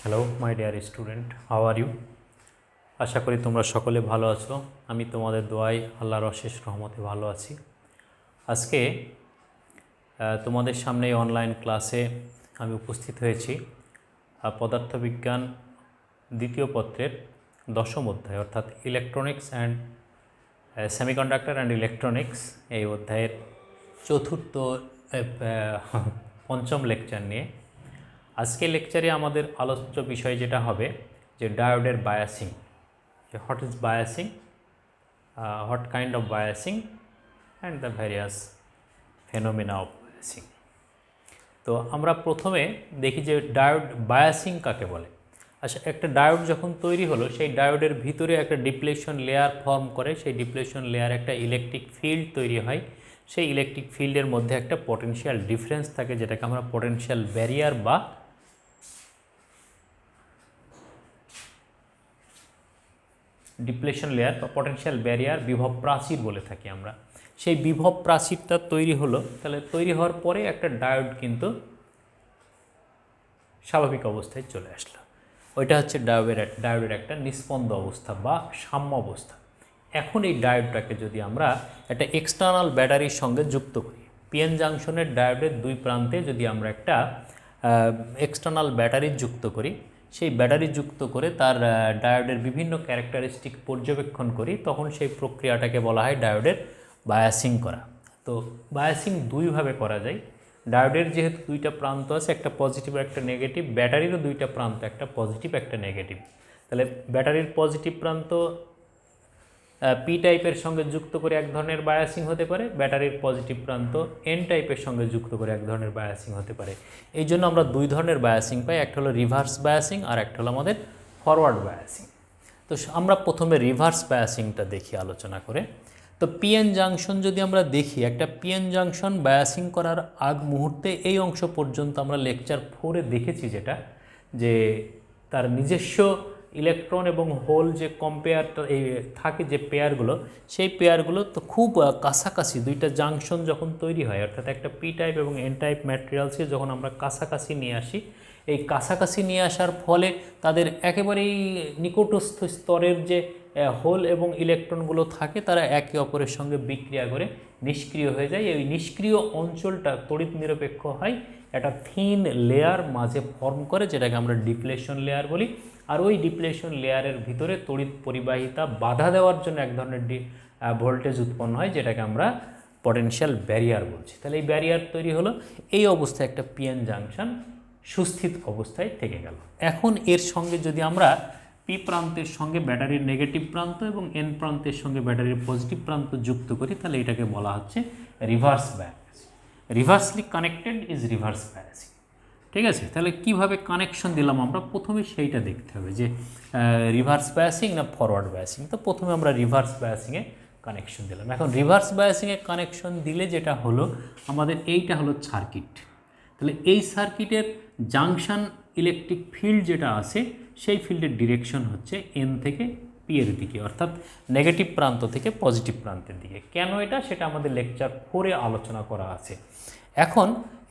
Hello my dear student, how are you? আশা করি তোমরা সকলে ভালো আছো। আমি তোমাদের দোয়ায় আল্লাহর অশেষ রহমতে ভালো আছি। আজকে তোমাদের সামনে অনলাইন ক্লাসে আমি উপস্থিত হয়েছি পদার্থবিজ্ঞান দ্বিতীয় পত্রের দশম অধ্যায় অর্থাৎ electronics and semiconductor and electronics এই অধ্যায়ের চতুর্থ পঞ্চম লেকচার নিয়ে। আজকের লেকচারে আমাদের আলোচ্য বিষয় যেটা হবে যে ডায়োডের বায়াসিং, যে what is biasing, what kind of biasing and the various phenomena of biasing. তো আমরা প্রথমে দেখি যে ডায়োড বায়াসিং কাকে বলে। আচ্ছা, একটা ডায়োড যখন তৈরি হলো সেই ডায়োডের ভিতরে একটা ডিপ্লেশন লেয়ার ফর্ম করে, সেই ডিপ্লেশন লেয়ার একটা ইলেকট্রিক ফিল্ড তৈরি হয়। সেই ইলেকট্রিক ফিল্ডের মধ্যে একটা পটেনশিয়াল ডিফারেন্স থাকে যেটাকে আমরা পটেনশিয়াল ব্যারিয়ার বা ডিপ্লেশন লেয়ার বা পটেনশিয়াল ব্যারিয়ার বিভব প্রাচীর বলে থাকি আমরা। সেই বিভব প্রাচীরটা তৈরি হলো, তাহলে তৈরি হওয়ার পরে একটা ডায়োড কিন্তু স্বাভাবিক অবস্থায় চলে আসলো। ওইটা হচ্ছে ডায়োডের একটা নিস্পন্দ অবস্থা বা সাম্য অবস্থা। এখন এই ডায়োডটাকে যদি আমরা একটা এক্সটার্নাল ব্যাটারির সঙ্গে যুক্ত করি, পিএন জাংশনের ডায়োডের দুই প্রান্তে যদি আমরা একটা এক্সটার্নাল ব্যাটারি যুক্ত করি, সেই ব্যাটারি যুক্ত করে তার ডায়োডের বিভিন্ন ক্যারেক্টারিস্টিক পর্যবেক্ষণ করি, তখন সেই প্রক্রিয়াটাকে বলা হয় ডায়োডের বায়াসিং করা। তো বায়াসিং দুইভাবে করা যায়। ডায়োডের যেহেতু দুইটা প্রান্ত আছে, একটা পজিটিভ একটা নেগেটিভ, ব্যাটারিরও দুইটা প্রান্ত, একটা পজিটিভ একটা নেগেটিভ। তাহলে ব্যাটারির পজিটিভ প্রান্ত পি টাইপের সঙ্গে যুক্ত করে এক ধরনের বায়াসিং হতে পারে, ব্যাটারির পজিটিভ প্রান্ত এন টাইপের সঙ্গে যুক্ত করে এক ধরনের বায়াসিং হতে পারে। এই জন্য আমরা দুই ধরনের বায়াসিং পাই, একটা হলো রিভার্স বায়াসিং আর একটা হলো আমাদের ফরওয়ার্ড বায়াসিং। তো আমরা প্রথমে রিভার্স বায়াসিংটা দেখি আলোচনা করে। তো পিএন জাংশন যদি আমরা দেখি, একটা পিএন জাংশন বায়াসিং করার আগ মুহূর্তে এই অংশ পর্যন্ত আমরা লেকচার 4-এ দেখেছি, যেটা যে তার নিজস্ব ইলেকট্রন এবং হোল যে কম্পেয়ারটা এই থাকে, যে পেয়ারগুলো, সেই পেয়ারগুলো তো খুব কাছাকাছি। দুইটা জাংশন যখন তৈরি হয়, অর্থাৎ একটা পি টাইপ এবং এন টাইপ ম্যাটেরিয়ালসকে যখন আমরা কাছাকাছি নিয়ে আসি, এই কাছাকাছি নিয়ে আসার ফলে তাদের একেবারেই নিকটস্থ স্তরের যে হোল এবং ইলেকট্রনগুলো থাকে, তারা একে অপরের সঙ্গে বিক্রিয়া করে নিষ্ক্রিয় হয়ে যায়। এই নিষ্ক্রিয় অঞ্চলটা তড়িৎ নিরপেক্ষ হয়, একটা থিন লেয়ার মাঝে ফর্ম করে, যেটাকে আমরা ডিপ্লেশন লেয়ার বলি। আর ওই ডিপ্লেশন লেয়ারের ভিতরে তড়িৎ পরিবাহিতা বাধা দেওয়ার জন্য এক ধরনের ভোল্টেজ উৎপন্ন হয়, যেটাকে আমরা পটেনশিয়াল ব্যারিয়ার বলছি। তাহলে এই ব্যারিয়ার তৈরি হলো, এই অবস্থায় একটা পিএন জাংশন সুস্থিত অবস্থায় থেকে গেল। এখন এর সঙ্গে যদি আমরা পি প্রান্তের সঙ্গে ব্যাটারির নেগেটিভ প্রান্ত এবং এন প্রান্তের সঙ্গে ব্যাটারির পজিটিভ প্রান্ত যুক্ত করি, তাহলে এটাকে বলা হচ্ছে reverse biasing. Reversely connected is reverse biasing. ঠিক আছে, তাহলে কিভাবে কানেকশন দিলাম আমরা, প্রথমে সেইটা দেখতে হবে যে রিভার্স বায়াসিং না ফরওয়ার্ড বায়াসিং। তো প্রথমে আমরা রিভার্স বায়াসিংয়ে কানেকশন দিলাম। এখন রিভার্স বায়াসিংয়ে কানেকশন দিলে যেটা হলো, আমাদের এইটা হলো সার্কিট। তাহলে এই সার্কিটের জাংশন ইলেকট্রিক ফিল্ড যেটা আছে, সেই ফিল্ডের ডিরেকশন হচ্ছে এন থেকে পি এর দিকে, অর্থাৎ নেগেটিভ প্রান্ত থেকে পজিটিভ প্রান্তের দিকে। কেন এটা, সেটা আমাদের লেকচার 4-এ আলোচনা করা আছে। এখন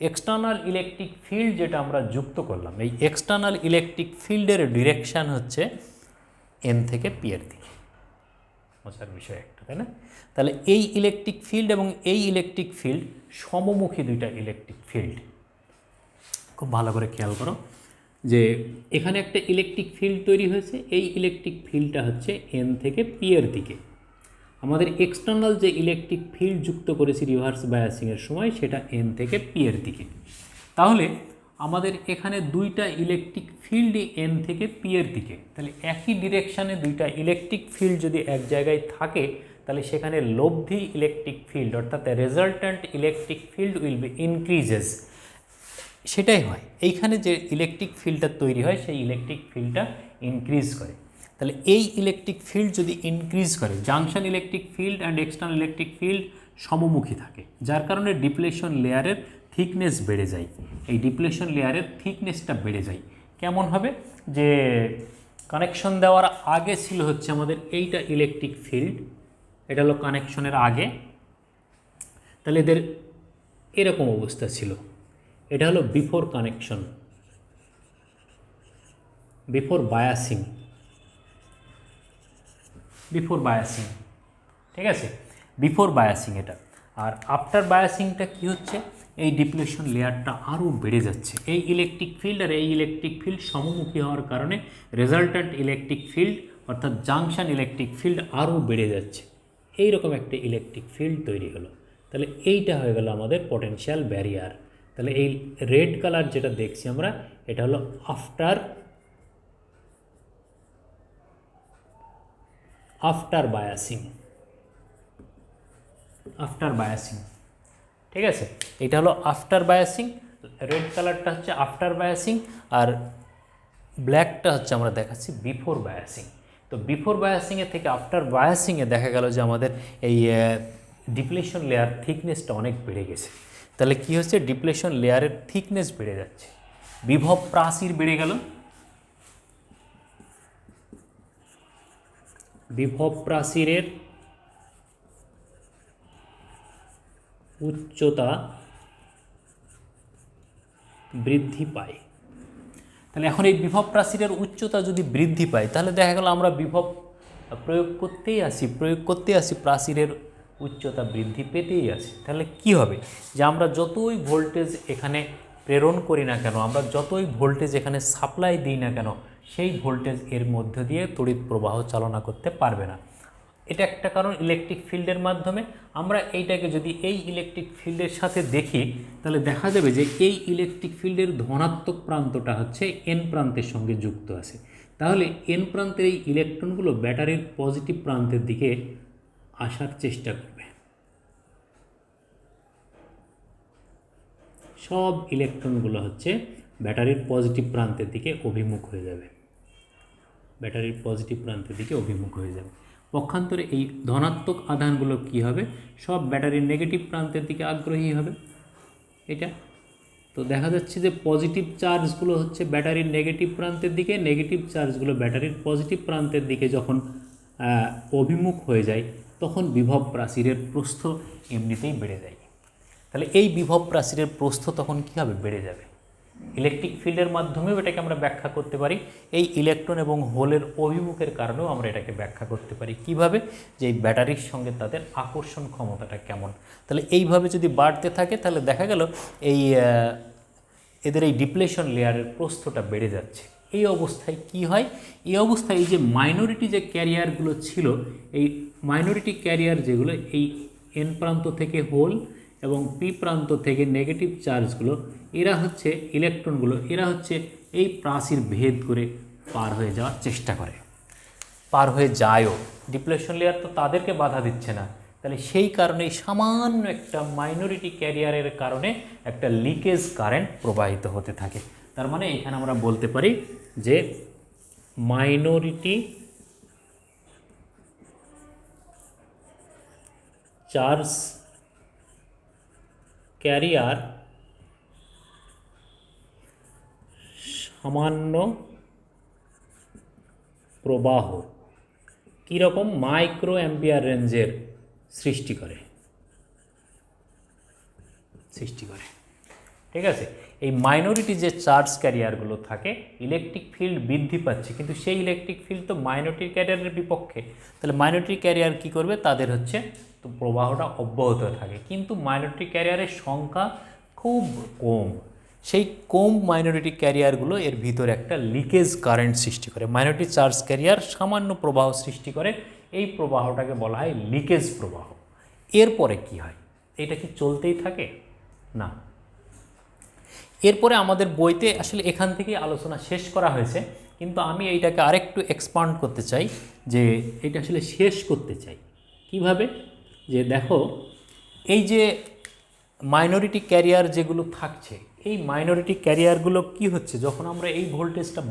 এক্সটার্নাল ইলেকট্রিক ফিল্ড যেটা আমরা যুক্ত করলাম, এই এক্সটার্নাল ইলেকট্রিক ফিল্ডের ডিরেকশান হচ্ছে এন থেকে পি এর দিকে। মজার বিষয় একটা, তাই না? তাহলে এই ইলেকট্রিক ফিল্ড এবং এই ইলেকট্রিক ফিল্ড সমমুখী দুইটা ইলেকট্রিক ফিল্ড। খুব ভালো করে খেয়াল করো যে এখানে একটা ইলেকট্রিক ফিল্ড তৈরি হয়েছে, এই ইলেকট্রিক ফিল্ডটা হচ্ছে এন থেকে পি এর দিকে। আমাদের এক্সটার্নাল যে ইলেকট্রিক ফিল্ড যুক্ত করেছি রিভার্স বায়াসিংয়ের সময়, সেটা এন থেকে পি এর দিকে। তাহলে আমাদের এখানে দুইটা ইলেকট্রিক ফিল্ডই এন থেকে পি এর দিকে। তাহলে একই ডিরেকশানে দুইটা ইলেকট্রিক ফিল্ড যদি এক জায়গায় থাকে, তাহলে সেখানে লব্ধি ইলেকট্রিক ফিল্ড অর্থাৎ resultant electric field will be increases. সেটাই হয়, এইখানে যে ইলেকট্রিক ফিল্ডটা তৈরি হয়, সেই ইলেকট্রিক ফিল্ডটা ইনক্রিজ করে। তাহলে এই ইলেকট্রিক ফিল্ড যদি ইনক্রিজ করে, junction electric field and external electric field সমমুখী থাকে, যার কারণে ডিপ্লেশন লেয়ারের থিকনেস বেড়ে যায়। এই ডিপ্লেশন লেয়ারের থিকনেসটা বেড়ে যায়। কেমন হবে, যে কানেকশন দেওয়ার আগে ছিল হচ্ছে আমাদের এইটা ইলেকট্রিক ফিল্ড, এটা হলো কানেকশনের আগে। তাহলে এদের এরকম অবস্থা ছিল, এটা হলো before connection. Before biasing, before biasing, ঠিক আছে, বিফোর বায়াসিং এটা। আর আফটার বায়াসিংটা কি হচ্ছে, এই ডিপ্লেশন লেয়ারটা আরও বেড়ে যাচ্ছে। এই ইলেকট্রিক ফিল্ড আর এই ইলেকট্রিক ফিল্ড সমমুখী হওয়ার কারণে রেজাল্ট্যান্ট ইলেকট্রিক ফিল্ড অর্থাৎ জাংশন ইলেকট্রিক ফিল্ড আরও বেড়ে যাচ্ছে। এই রকম একটা ইলেকট্রিক ফিল্ড তৈরি হলো। তাহলে এইটা হয়ে গেল আমাদের পটেনশিয়াল ব্যারিয়ার। তাহলে এই রেড কালার যেটা দেখছি আমরা, এটা হলো আফটার বায়াসিং, আফটার বায়াসিং, ঠিক আছে, এটা হলো আফটার বায়াসিং। রেড কালারটা হচ্ছে আফটার বায়াসিং, আর ব্ল্যাকটা হচ্ছে আমরা দেখাচ্ছি বিফোর বায়াসিং। তো বিফোর বায়াসিংয়ের থেকে আফটার বায়াসিংয়ে দেখা গেল যে আমাদের এই ডিপ্লেশন লেয়ার থিকনেসটা অনেক বেড়ে গেছে। তাহলে কি হচ্ছে, ডিপ্লেশন লেয়ারের থিকনেস বেড়ে যাচ্ছে, বিভব প্রাচীর বেড়ে গেল, বিভব প্রাচীরের উচ্চতা বৃদ্ধি পায়। তাহলে এখন এই বিভব প্রাচীরের উচ্চতা যদি বৃদ্ধি পায়, তাহলে দেখা গেল আমরা বিভব প্রয়োগ করতেই আসি, প্রাচীরের উচ্চতা বৃদ্ধি পেতেই আসি। তাহলে কি হবে, যে আমরা যতই ভোল্টেজ এখানে প্রেরণ করি না কেন, আমরা যতই ভোল্টেজ এখানে সাপ্লাই দিই না কেন, সেই ভোল্টেজ এর মধ্য দিয়ে তড়িৎ প্রবাহ চালনা করতে পারবে না। এটা একটা কারণ ইলেকট্রিক ফিল্ডের মাধ্যমে। আমরা এইটাকে যদি এই ইলেকট্রিক ফিল্ডের সাথে দেখি, তাহলে দেখা যাবে যে এই ইলেকট্রিক ফিল্ডের ধনাত্মক প্রান্তটা হচ্ছে এন প্রান্তের সঙ্গে যুক্ত আছে। তাহলে এন প্রান্তের এই ইলেকট্রনগুলো ব্যাটারির পজিটিভ প্রান্তের দিকে আসার চেষ্টা করবে। সব ইলেকট্রনগুলো হচ্ছে ব্যাটারির পজিটিভ প্রান্তের দিকে অভিমুখ হয়ে যাবে, ব্যাটারির পজিটিভ প্রান্তের দিকে অভিমুখ হয়ে যাবে। পক্ষান্তরে এই ধনাত্মক আধানগুলো কি হবে, সব ব্যাটারির নেগেটিভ প্রান্তের দিকে আগ্রহী হবে। এটা তো দেখা যাচ্ছে যে পজিটিভ চার্জগুলো হচ্ছে ব্যাটারির নেগেটিভ প্রান্তের দিকে, নেগেটিভ চার্জগুলো ব্যাটারির পজিটিভ প্রান্তের দিকে যখন অভিমুখ হয়ে যায়, তখন বিভব প্রাচীরের প্রস্থ এমনিতেই বেড়ে যায়। তাহলে এই বিভব প্রাচীরের প্রস্থ তখন কী হবে, বেড়ে যাবে। ইলেকট্রিক ফিল্ডের মাধ্যমেও এটাকে আমরা ব্যাখ্যা করতে পারি, এই ইলেকট্রন এবং হোলের অভিমুখের কারণেও আমরা এটাকে ব্যাখ্যা করতে পারি। কিভাবে, যে এই ব্যাটারির সঙ্গে তাদের আকর্ষণ ক্ষমতাটা কেমন। তাহলে এইভাবে যদি বাড়তে থাকে, তাহলে দেখা গেল এই এদের এই ডিপ্লেশন লেয়ারের প্রস্থটা বেড়ে যাচ্ছে। এই অবস্থায় কি হয়, এই অবস্থায় এই যে মাইনরিটি যে ক্যারিয়ারগুলো ছিল, এই মাইনরিটি ক্যারিয়ার যেগুলো এই এন প্রান্ত থেকে হোল এবং পি প্রান্ত থেকে নেগেটিভ চার্জগুলো, এরা হচ্ছে ইলেকট্রনগুলো, এরা হচ্ছে এই প্রাচীর ভেদ করে পার হয়ে যাওয়ার চেষ্টা করে, পার হয়ে যায়ও। ডিপ্লেশন লেয়ার তো তাদেরকে বাধা দিচ্ছে না। তাহলে সেই কারণেই সামান্য একটা মাইনরিটি ক্যারিয়ারের কারণে একটা লিকেজ কারেন্ট প্রবাহিত হতে থাকে। তার মানে এখানে আমরা বলতে পারি যে মাইনরিটি চার্জ ক্যারিয়ার সামান্য প্রবাহ কীরকম মাইক্রো অ্যাম্পিয়ার রেঞ্জের সৃষ্টি করে, ঠিক আছে। এই মাইনরিটি যে চার্জ ক্যারিয়ারগুলো থাকে, ইলেকট্রিক ফিল্ড বৃদ্ধি পাচ্ছে, কিন্তু সেই ইলেকট্রিক ফিল্ড তো মাইনরিটি ক্যারিয়ারের বিপক্ষে। তাহলে মাইনরিটি ক্যারিয়ার কি করবে, তাদের হচ্ছে তো প্রবাহটা অব্যাহত থাকে, কিন্তু মাইনরিটি ক্যারিয়ারের সংখ্যা খুব কম। সেই কম মাইনরিটি ক্যারিয়ারগুলো এর ভিতরে একটা লিকেজ কারেন্ট সৃষ্টি করে। মাইনরিটি চার্জ ক্যারিয়ার সামান্য প্রবাহ সৃষ্টি করে, এই প্রবাহটাকে বলা হয় লিকেজ প্রবাহ। এরপরে কি হয়, এটা কি চলতেই থাকে না। এরপরে আমাদের বইতে আসলে এখান থেকেই আলোচনা শেষ করা হয়েছে, কিন্তু আমি এইটাকে আরেকটু এক্সপান্ড করতে চাই, যে এটা আসলে শেষ করতে চাই কিভাবে, যে দেখো এই যে মাইনরিটি ক্যারিয়ার যেগুলো থাকছে, এই মাইনরিটি ক্যারিয়ারগুলো কি হচ্ছে, যখন আমরা এই ভোল্টেজটা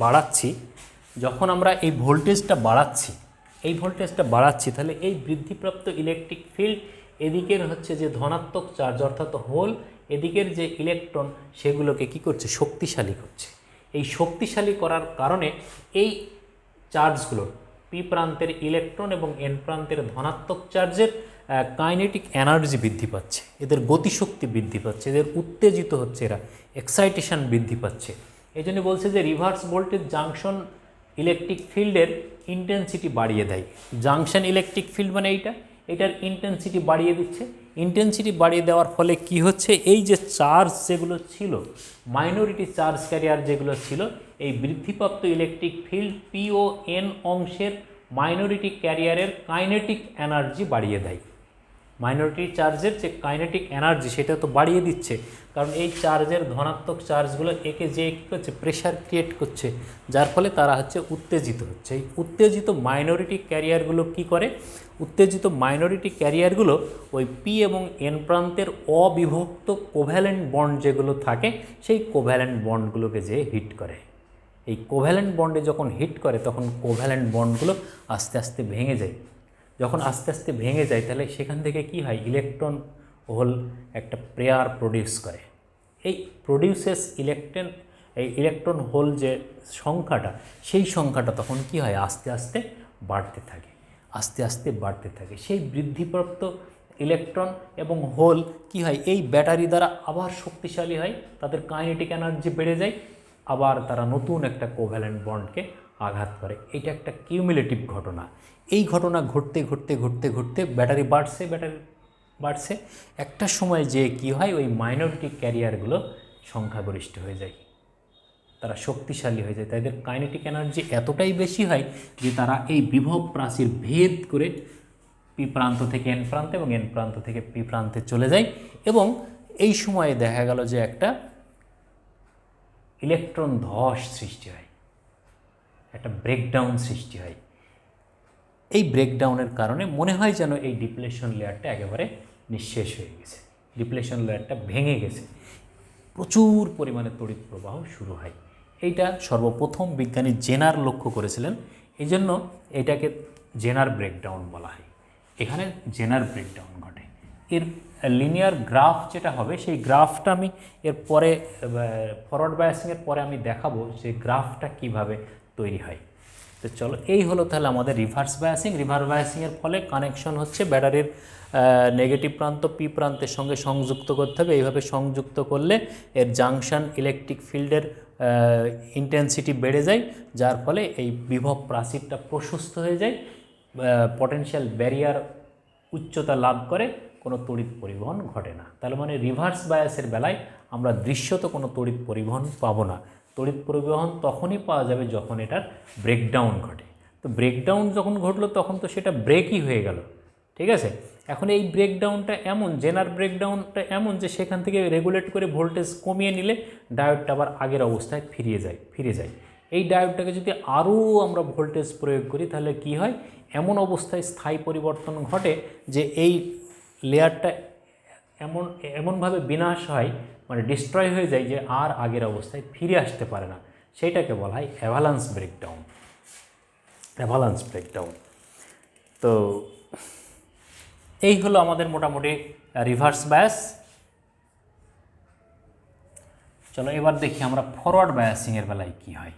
বাড়াচ্ছি, তাহলে এই বৃদ্ধিপ্রাপ্ত ইলেকট্রিক ফিল্ড এদিকের হচ্ছে যে ধনাত্মক চার্জ অর্থাৎ হোল, এদিকের যে ইলেকট্রন সেগুলোকে কি করছে, শক্তিশালী করছে। এই শক্তিশালী করার কারণে এই চার্জগুলো পি প্রান্তের ইলেকট্রন এবং এন প্রান্তের ধনাত্মক চার্জের কাইনেটিক এনার্জি বৃদ্ধি পাচ্ছে, এদের গতিশক্তি বৃদ্ধি পাচ্ছে, এদের উত্তেজিত হচ্ছে, এরা এক্সাইটেশন বৃদ্ধি পাচ্ছে। এই জন্য বলছে যে রিভার্স ভোল্টেজ জাংশন ইলেকট্রিক ফিল্ডের ইন্টেন্সিটি বাড়িয়ে দেয়। জাংশন ইলেকট্রিক ফিল্ড মানে এইটার ইন্টেন্সিটি বাড়িয়ে দিচ্ছে। ইন্টেন্সিটি বাড়িয়ে দেওয়ার ফলে কি হচ্ছে, এই যে চার্জ যেগুলো ছিল, মাইনরিটি চার্জ ক্যারিয়ার যেগুলো ছিল, এই বৃদ্ধিপ্রাপ্ত ইলেকট্রিক ফিল্ড পি ও এন অংশের মাইনরিটি ক্যারিয়ারের কাইনেটিক এনার্জি বাড়িয়ে দেয়। মাইনরিটি চার্জের যে কাইনেটিক এনার্জি সেটা তো বাড়িয়ে দিচ্ছে, কারণ এই চার্জের ধনাত্মক চার্জগুলো একে যে কী করছে, প্রেশার ক্রিয়েট করছে, যার ফলে তারা হচ্ছে উত্তেজিত হচ্ছে। এই উত্তেজিত মাইনরিটি ক্যারিয়ারগুলো কি করে, উত্তেজিত মাইনরিটি ক্যারিয়ারগুলো ওই পি এবং এন প্রান্তের অবিভক্ত কোভ্যালেন্ট বন্ড যেগুলো থাকে, সেই কোভ্যালেন্ট বন্ডগুলোকে যে হিট করে। এই কোভ্যালেন্ট বন্ডে যখন হিট করে তখন কোভ্যালেন্ট বন্ডগুলো আস্তে আস্তে ভেঙে যায়। যখন আস্তে আস্তে ভেঙে যায় তাহলে সেখান থেকে কি হয়, ইলেকট্রন হোল একটা পেয়ার প্রডিউস করে। এই প্রডিউসেস এই ইলেকট্রন হোল যে সংখ্যাটা, সেই সংখ্যাটা তখন কি হয়, আস্তে আস্তে বাড়তে থাকে, আস্তে আস্তে বাড়তে থাকে। সেই বৃদ্ধিপ্রাপ্ত ইলেকট্রন এবং হোল কি হয়, এই ব্যাটারি দ্বারা আবার শক্তিশালী হয়, তাদের কাইনেটিক এনার্জি বেড়ে যায়, আবার তারা নতুন একটা কোভ্যালেন্ট বন্ডকে আঘাত করে। এটা একটা কিউমুলেটিভ ঘটনা। এই ঘটনা ঘটতে ঘটতে ঘটতে ঘটতে ব্যাটারি বাড়ছে, একটা সময় যে কি হয়, ওই মাইনরিটি ক্যারিয়ারগুলো সংখ্যাগরিষ্ঠ হয়ে যায়, তারা শক্তিশালী হয়ে যায়, তাদের কাইনেটিক এনার্জি এতটাই বেশি হয় যে তারা এই বিভব প্রাচীর ভেদ করে পি প্রান্ত থেকে এন প্রান্তে এবং এন প্রান্ত থেকে পি প্রান্তে চলে যায়। এবং এই সময়ে দেখা গেল যে একটা ইলেকট্রন ধস সৃষ্টি হয়, একটা ব্রেকডাউন সৃষ্টি হয়। এই ব্রেকডাউনের কারণে মনে হয় যেন এই ডিপ্লেশন লেয়ারটা একেবারে নিঃশেষ হয়ে গেছে, ডিপ্লেশন লেয়ারটা ভেঙে গেছে, প্রচুর পরিমাণে তড়িৎ প্রবাহ শুরু হয়। এইটা সর্বপ্রথম বিজ্ঞানী জেনার লক্ষ্য করেছিলেন, এই জন্য এটাকে জেনার ব্রেকডাউন বলা হয়। এখানে জেনার ব্রেকডাউন ঘটে। এর লিনিয়ার গ্রাফ যেটা হবে, সেই গ্রাফটা আমি এর পরে ফরওয়ার্ড বায়াসিংয়ের পরে আমি দেখাবো যে গ্রাফটা কিভাবে তৈরি হয়। তো চলো, এই হলো তাহলে আমাদের রিভার্স বায়াসিং। রিভার্স বায়াসিংয়ের ফলে কানেকশন হচ্ছে ব্যাটারির নেগেটিভ প্রান্ত পি প্রান্তের সঙ্গে সংযুক্ত করতে হবে। এইভাবে সংযুক্ত করলে এর জাংশন ইলেকট্রিক ফিল্ডের ইন্টেন্সিটি বেড়ে যায়, যার ফলে এই বিভব প্রাচীরটা প্রশস্ত হয়ে যায়, পটেনশিয়াল ব্যারিয়ার উচ্চতা লাভ করে, কোনো তড়িৎ পরিবহন ঘটে না। তাহলে মানে রিভার্স বায়াসের বেলায় আমরা দৃশ্যত কোনো তড়িৎ পরিবহন পাবো না। তড়িৎ পরিবহন তখনই পাওয়া যাবে যখন এটার ব্রেকডাউন ঘটে। তো ব্রেকডাউন যখন ঘটলো তখন তো সেটা ব্রেকই হয়ে গেল, ঠিক আছে। এখন এই ব্রেকডাউনটা এমন, জেনার ব্রেকডাউনটা এমন যে সেখান থেকে রেগুলেট করে ভোল্টেজ কমিয়ে নিলে ডায়োডটা আবার আগের অবস্থায় ফিরে যায়। এই ডায়োডটাকে যদি আরও আমরা ভোল্টেজ প্রয়োগ করি তাহলে কি হয়, এমন অবস্থায় স্থায়ী পরিবর্তন ঘটে যে এই লেয়ারটা এমনভাবে বিনাশ হয়, মানে ডিস্ট্রয় হয়ে যায়, যে আর আগের অবস্থায় ফিরে আসতে পারে না। সেইটাকে বলা হয় অ্যাভালান্স ব্রেকডাউন। তো এই হলো আমাদের মোটামুটি রিভার্স বায়াস। চলো এবার দেখি আমরা ফরওয়ার্ড বায়াসিংয়ের বেলায় কি হয়।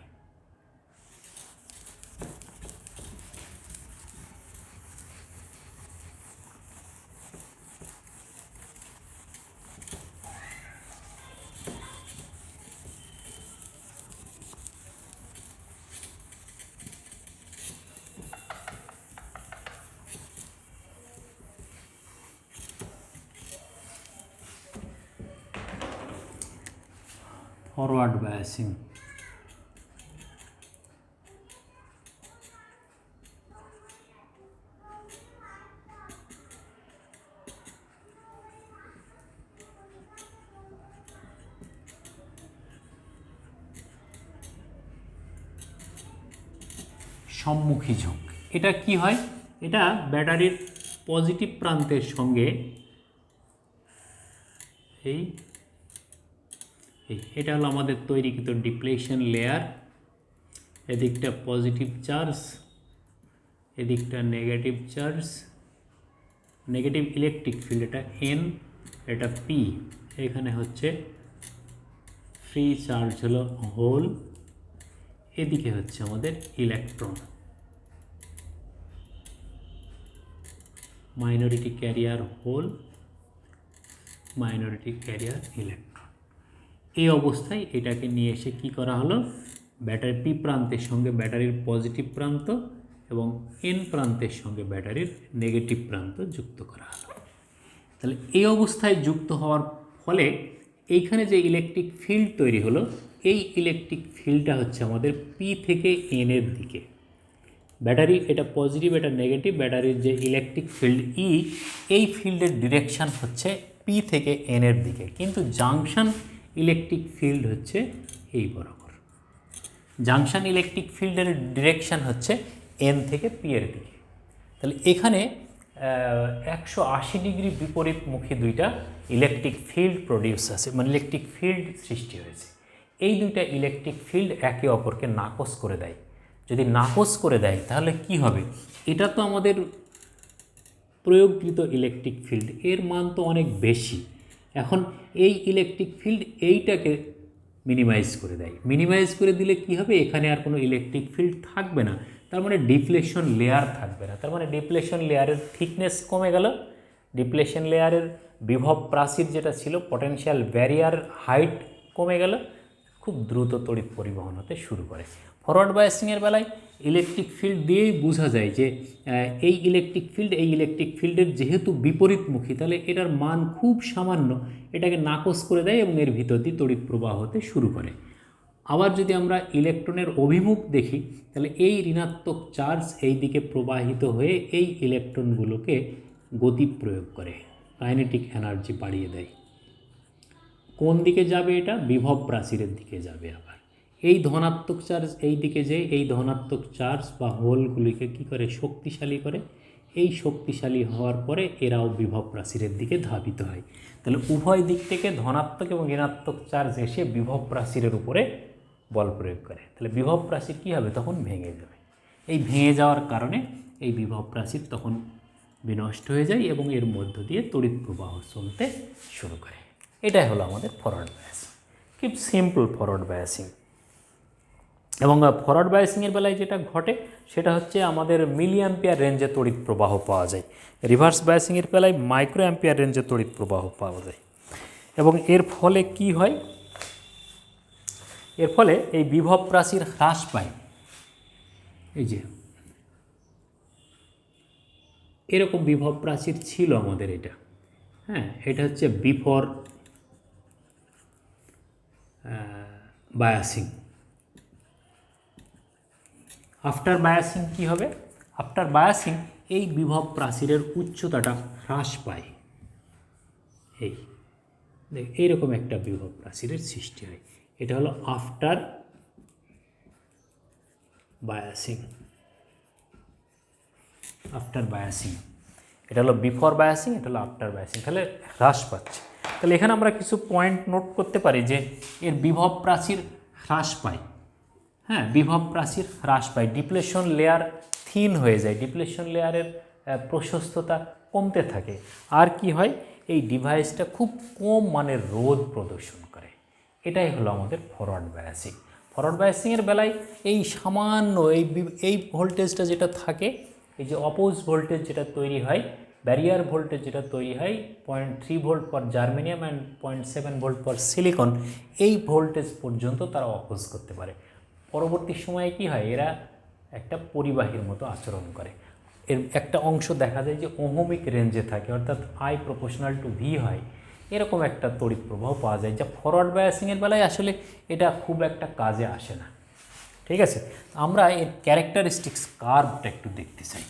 ফরওয়ার্ড বায়াসিং, সম্মুখী ঝোঁক। এটা কি হয়, এটা ব্যাটারির পজিটিভ প্রান্তের সঙ্গে এটা হলো আমাদের তৈরিকৃত ডিপ্লেশন লেয়ার। এদিকটা পজিটিভ চার্জ, এদিকটা negative charge, negative electric field, এটা এন, এটা পি, এখানে হচ্ছে ফ্রি চার্জ হলো হোল, এদিকে হচ্ছে আমাদের electron, minority carrier hole, minority carrier electron. এই অবস্থায় এটাকে নিয়ে এসে কি করা হলো, ব্যাটারি পি প্রান্তের সঙ্গে ব্যাটারির পজিটিভ প্রান্ত এবং এন প্রান্তের সঙ্গে ব্যাটারির নেগেটিভ প্রান্ত যুক্ত করা হলো। তাহলে এই অবস্থায় যুক্ত হওয়ার ফলে এইখানে যে ইলেকট্রিক ফিল্ড তৈরি হলো, এই ইলেকট্রিক ফিল্ডটা হচ্ছে আমাদের পি থেকে এন এর দিকে। ব্যাটারি এটা পজিটিভ, এটা নেগেটিভ, ব্যাটারির যে ইলেকট্রিক ফিল্ড ই, এই ফিল্ডের ডিরেকশান হচ্ছে পি থেকে এন এর দিকে, কিন্তু জাংশন ইলেকট্রিক ফিল্ড হচ্ছে এই বরাবর। জাংশন ইলেকট্রিক ফিল্ডের ডিরেকশান হচ্ছে এন থেকে পি এর দিকে। তাহলে এখানে 180 ডিগ্রি বিপরীতমুখী দুইটা ইলেকট্রিক ফিল্ড প্রডিউস আছে, মানে ইলেকট্রিক ফিল্ড সৃষ্টি হয়েছে। এই দুইটা ইলেকট্রিক ফিল্ড একে অপরকে নাকচ করে দেয়। যদি নাকচ করে দেয় তাহলে কি হবে? এটা তো আমাদের প্রয়োগকৃত ইলেকট্রিক ফিল্ড, এর মান তো অনেক বেশি। এখন এই ইলেকট্রিক ফিল্ড এইটাকে মিনিমাইজ করে দেয়। মিনিমাইজ করে দিলে কি হবে? এখানে আর কোনো ইলেকট্রিক ফিল্ড থাকবে না, তার মানে ডিপ্লেশন লেয়ার থাকবে না। তার মানে ডিপ্লেশন লেয়ারের থিকনেস কমে গেল, ডিপ্লেশন লেয়ারের বিভব প্রাচীর যেটা ছিল, পটেনশিয়াল ব্যারিয়ার হাইট কমে গেল, খুব দ্রুত তড়িৎ পরিবহন হতে শুরু করে। ফরওয়ার্ড বায়াসিংয়ের বেলায় ইলেকট্রিক ফিল্ড দিয়েই বোঝা যায় যে এই ইলেকট্রিক ফিল্ডের যেহেতু বিপরীতমুখী, তাহলে এটার মান খুব সামান্য, এটাকে নাকচ করে দেয় এবং এর ভিতর দিয়ে তড়িৎ প্রবাহ হতে শুরু করে। আবার যদি আমরা ইলেকট্রনের অভিমুখ দেখি, তাহলে এই ঋণাত্মক চার্জ এই দিকে প্রবাহিত হয়ে এই ইলেকট্রনগুলোকে গতি প্রয়োগ করে, কাইনেটিক এনার্জি বাড়িয়ে দেয়। কোন দিকে যাবে? এটা বিভব প্রাচীরের দিকে যাবে। আবার এই ধনাত্মক চার্জ এই দিকে যেয়ে এই ধনাত্মক চার্জ বা হোলগুলিকে কী করে? শক্তিশালী করে। এই শক্তিশালী হওয়ার পরে এরাও বিভব প্রাচীরের দিকে ধাবিত হয়। তাহলে উভয় দিক থেকে ধনাত্মক এবং ঋণাত্মক চার্জ এসে বিভব প্রাচীরের উপরে বল প্রয়োগ করে। তাহলে বিভব প্রাচীর কী হবে? তখন ভেঙে যাবে। এই ভেঙে যাওয়ার কারণে এই বিভব প্রাচীর তখন বিনষ্ট হয়ে যায় এবং এর মধ্য দিয়ে তড়িৎ প্রবাহ চলতে শুরু করে। এটাই হলো আমাদের ফরওয়ার্ড বায়াসিং। খুব সিম্পল ফরওয়ার্ড বায়াসিং। এবং ফরওয়ার্ড বায়াসিংয়ের বেলায় যেটা ঘটে সেটা হচ্ছে আমাদের মিলি অ্যাম্পিয়ার রেঞ্জে তড়িৎ প্রবাহ পাওয়া যায়। রিভার্স বায়াসিংয়ের বেলায় মাইক্রো অ্যাম্পিয়ার রেঞ্জে তড়িৎ প্রবাহ পাওয়া যায়। এবং এর ফলে কি হয়? এর ফলে এই বিভব প্রাচীর হ্রাস পায়। এই যে এরকম বিভব প্রাচীর ছিল আমাদের এটা, হ্যাঁ, এটা হচ্ছে বিফোর বায়াসিং। আফটার বায়াসিং কী হবে? আফটার বায়াসিং এই বিভব প্রাচীরের উচ্চতাটা হ্রাস পায়। এইরকম একটা বিভব প্রাচীরের সৃষ্টি হয়। এটা হলো আফটার বায়াসিং। আফটার বায়াসিং এটা হলো বিফোর বায়াসিং, এটা হলো আফটার বায়াসিং। তাহলে হ্রাস পাচ্ছে। তাহলে এখানে আমরা কিছু পয়েন্ট নোট করতে পারি যে এর বিভব প্রাচীর হ্রাস পায়। হ্যাঁ, বিভব প্রাচীর হ্রাস পায়, ডিপ্লেশন লেয়ার থিন হয়ে যায়, ডিপ্লেশন লেয়ারের প্রশস্ততা কমতে থাকে। আর কি হয়? এই ডিভাইসটা খুব কম মানের রোধ প্রদর্শন করে। এটাই হলো আমাদের ফরওয়ার্ড বায়াসিং। ফরওয়ার্ড বায়াসিংয়ের বেলায় এই সামান্য এই ভোল্টেজটা যেটা থাকে, এই যে অপোজ ভোল্টেজ যেটা তৈরি হয়, ব্যারিয়ার ভোল্টেজ যেটা তৈরি হয় 0.3 volt for germanium and 0.7 volt for silicon, এই ভোল্টেজ পর্যন্ত তারা অপোজ করতে পারে। পরবর্তী সময়ে কি হয়? এরা একটা পরিবাহীর মতো আচরণ করে। এর একটা অংশ দেখা যায় যে ওহমিক রেঞ্জে থাকে, অর্থাৎ I প্রপোর্শনাল টু V হয়। এরকম একটা তড়িৎ প্রবাহ পাওয়া যায়, যা ফরওয়ার্ড বায়াসিংয়ের বেলায় আসলে এটা খুব একটা কাজে আসে না। ঠিক আছে, আমরা এর ক্যারেক্টারিস্টিক্স কার্ভটা একটু দেখতে চাই।